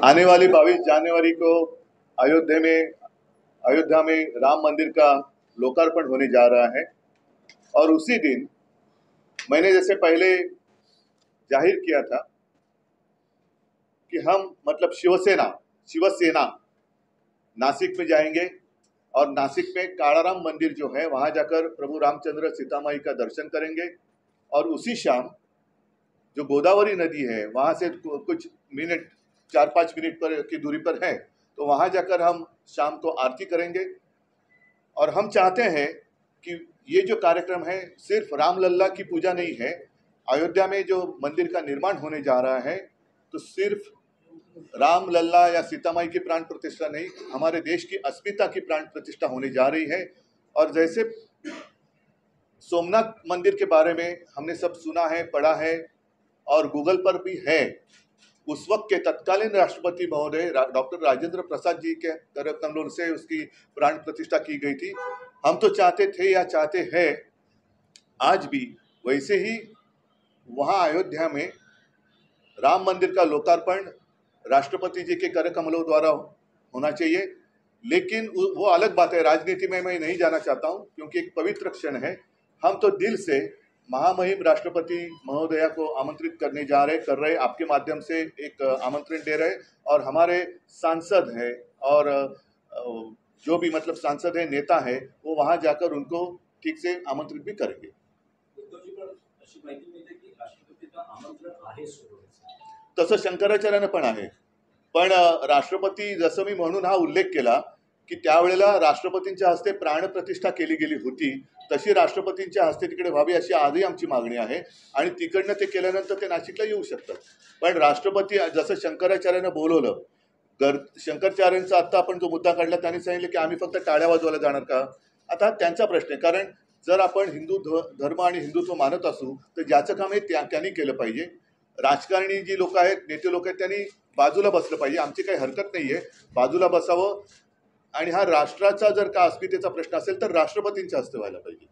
आने वाली 22 जनवरी को अयोध्या में राम मंदिर का लोकार्पण होने जा रहा है। और उसी दिन मैंने जैसे पहले जाहिर किया था कि हम मतलब शिवसेना नासिक में जाएंगे और नासिक में कालाराम मंदिर जो है वहां जाकर प्रभु रामचंद्र सीता माई का दर्शन करेंगे। और उसी शाम जो गोदावरी नदी है वहां से कुछ मिनट 4-5 मिनट पर की दूरी पर है, तो वहां जाकर हम शाम को आरती करेंगे। और हम चाहते हैं कि ये जो कार्यक्रम है सिर्फ रामलल्ला की पूजा नहीं है। अयोध्या में जो मंदिर का निर्माण होने जा रहा है तो सिर्फ रामलल्ला या सीतामाई की प्राण प्रतिष्ठा नहीं, हमारे देश की अस्मिता की प्राण प्रतिष्ठा होने जा रही है। और जैसे सोमनाथ मंदिर के बारे में हमने सब सुना है, पढ़ा है और गूगल पर भी है, उस वक्त के तत्कालीन राष्ट्रपति महोदय डॉक्टर राजेंद्र प्रसाद जी के तरफ से उसकी प्राण प्रतिष्ठा की गई थी। हम तो चाहते थे या चाहते हैं आज भी वैसे ही वहाँ अयोध्या में राम मंदिर का लोकार्पण राष्ट्रपति जी के कर कमलों द्वारा होना चाहिए। लेकिन वो अलग बात है, राजनीति में मैं नहीं जाना चाहता हूँ क्योंकि एक पवित्र क्षण है। हम तो दिल से महामहिम राष्ट्रपति महोदया को आमंत्रित करने कर रहे आपके माध्यम से एक आमंत्रण दे रहे। और हमारे सांसद हैं और जो भी मतलब सांसद है, नेता है, वो वहां जाकर उनको ठीक से आमंत्रित भी करेंगे। तसं शंकराचार्यानं पण आहे, पण राष्ट्रपती जसं मी म्हणून हा उल्लेख केला की त्यावेळेला राष्ट्रपतींच्या हस्ते प्राणप्रतिष्ठा केली गेली होती, तशी राष्ट्रपतींच्या हस्ते तिकडे व्हावी अशी आजही आमची मागणी आहे। आणि तिकडनं ते केल्यानंतर ते नाशिकला येऊ शकतात। पण राष्ट्रपती जसं शंकराचार्यानं बोलवलं, शंकराचार्यांचा आता आपण जो मुद्दा काढला त्यांनी सांगितलं की आम्ही फक्त टाळ्या वाजवायला जाणार का। आता त्यांचा प्रश्न आहे, कारण जर आपण हिंदू धर्म आणि हिंदुत्व मानत असू तर ज्याचं काम आहे त्यांनी केलं पाहिजे। राजकारणी जी लोक आहेत, नेते लोक आहेत, त्यांनी बाजूला बसलं पाहिजे। आमची काही हरकत नाहीये, बाजूला बसावं। आणि हा राष्ट्राचा जर का अस्मितेचा प्रश्न असेल तर राष्ट्रपतींच्या हस्ते व्हायला पाहिजे।